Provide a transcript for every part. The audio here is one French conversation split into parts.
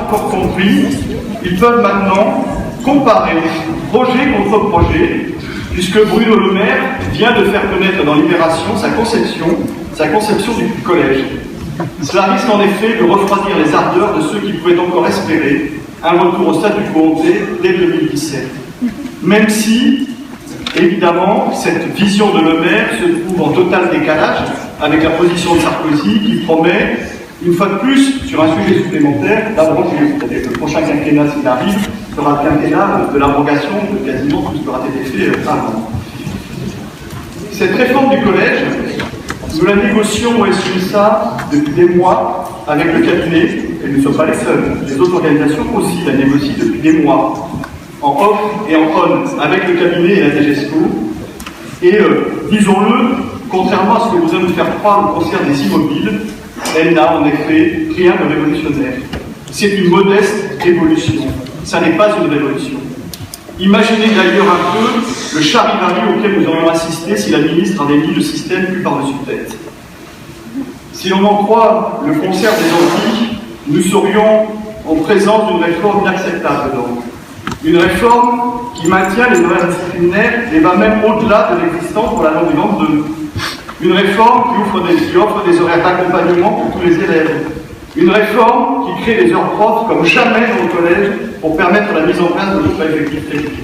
encore compris, ils peuvent maintenant comparer projet contre projet, puisque Bruno Le Maire vient de faire connaître dans Libération sa conception du collège. Cela risque en effet de refroidir les ardeurs de ceux qui pouvaient encore espérer un retour au statu quo dès 2017. Même si, évidemment, cette vision de Le Maire se trouve en total décalage avec la position de Sarkozy qui promet, une fois de plus, sur un sujet supplémentaire, d'abroger. C'est-à-dire que le prochain quinquennat, s'il arrive, sera le quinquennat de l'abrogation de quasiment tout ce qui aura été fait avant. Cette réforme du collège, nous la négocions au SUSA depuis des mois avec le cabinet, et nous ne sommes pas les seuls. Les autres organisations aussi la négocient depuis des mois, en off et en on, avec le cabinet et la DGESCO. Et disons-le, contrairement à ce que vous allez nous faire croire au concert des immobiles, elle n'a en effet rien de révolutionnaire. C'est une modeste évolution. Ça n'est pas une révolution. Imaginez d'ailleurs un peu le charivari auquel nous aurions assisté si la ministre avait mis le système plus par-dessus tête. Si l'on en croit le concert des Antilles, nous serions en présence d'une réforme inacceptable donc. Une réforme qui maintient les horaires disciplinaires et va même au-delà de l'existence pour la langue vivante 2. Une réforme qui offre des horaires d'accompagnement pour tous les élèves. Une réforme qui crée des heures profs comme jamais dans le collège pour permettre la mise en place de notre effectif réduit.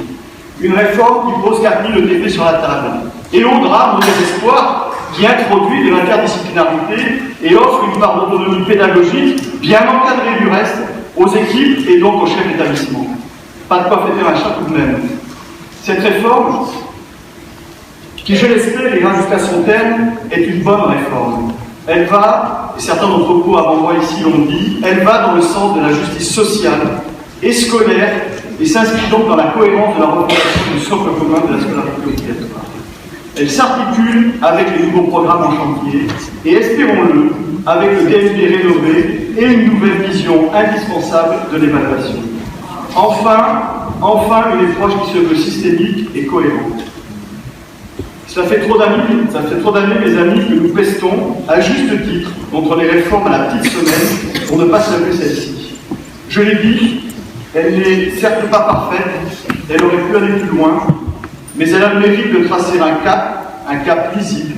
Une réforme qui pose 4 000 ETP sur la table. Et au drame, au désespoir, qui introduit de l'interdisciplinarité et offre une part d'autonomie pédagogique bien encadrée du reste aux équipes et donc aux chefs d'établissement. Pas de quoi fêter un chat tout de même. Cette réforme, qui je l'espère ira jusqu'à son terme, est une bonne réforme. Elle va, et certains d'entre vous avant moi ici l'ont dit, elle va dans le sens de la justice sociale et scolaire et s'inscrit donc dans la cohérence de la refondation du socle commun de la scolarité obligatoire. Elle s'articule avec les nouveaux programmes en chantier et, espérons-le, avec le DMP rénové et une nouvelle vision indispensable de l'évaluation. Enfin, une approche qui se veut systémique et cohérente. Ça fait trop d'années, mes amis, que nous pestons, à juste titre, contre les réformes à la petite semaine pour ne pas saluer celle-ci. Je l'ai dit, elle n'est certes pas parfaite, elle aurait pu aller plus loin, mais elle a le mérite de tracer un cap lisible,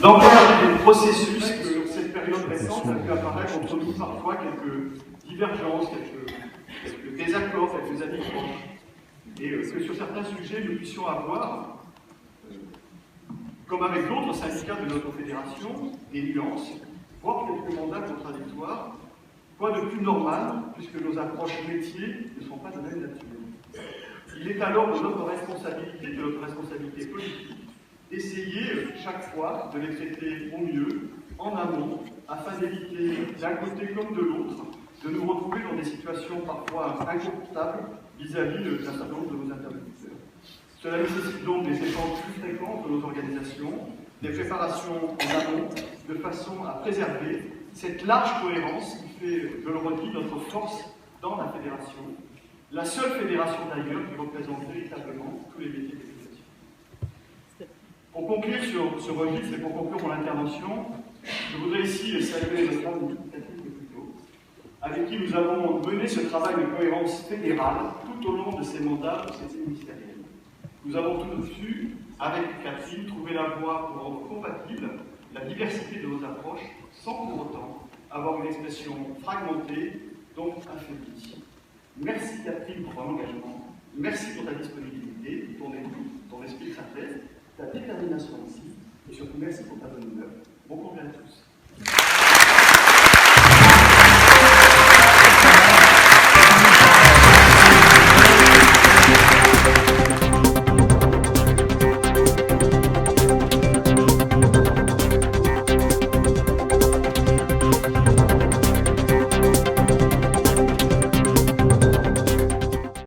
d'encourager des processus que cette période récente a pu apparaître entre nous parfois quelques divergences, quelques désaccords, quelques alignements, et que sur certains sujets nous puissions avoir, comme avec d'autres syndicats de notre fédération, des nuances, voire quelques mandats contradictoires, quoi de plus normal, puisque nos approches métiers ne sont pas de même nature. Il est alors de notre responsabilité politique, d'essayer chaque fois de les traiter au mieux, en amont, afin d'éviter, d'un côté comme de l'autre, de nous retrouver dans des situations parfois inconfortables vis-à-vis d'un certain nombre de nos interlocuteurs. Cela nécessite donc des échanges plus fréquents entre nos organisations, des préparations en amont, de façon à préserver cette large cohérence qui fait, je le redis, notre force dans la fédération, la seule fédération d'ailleurs qui représente véritablement tous les métiers de l'éducation. Pour conclure sur ce registre et pour conclure mon intervention, je voudrais ici saluer notre ami Catherine Couteau, avec qui nous avons mené ce travail de cohérence fédérale tout au long de ces mandats de ces ministériels. Nous avons tous su, avec Catherine, trouver la voie pour rendre compatible la diversité de nos approches, sans pour autant avoir une expression fragmentée, donc affaiblie. Merci Catherine pour ton engagement, merci pour ta disponibilité, ton écoute, ton esprit de synthèse, ta détermination ici, et surtout merci pour ta bonne humeur. Bon courage à tous.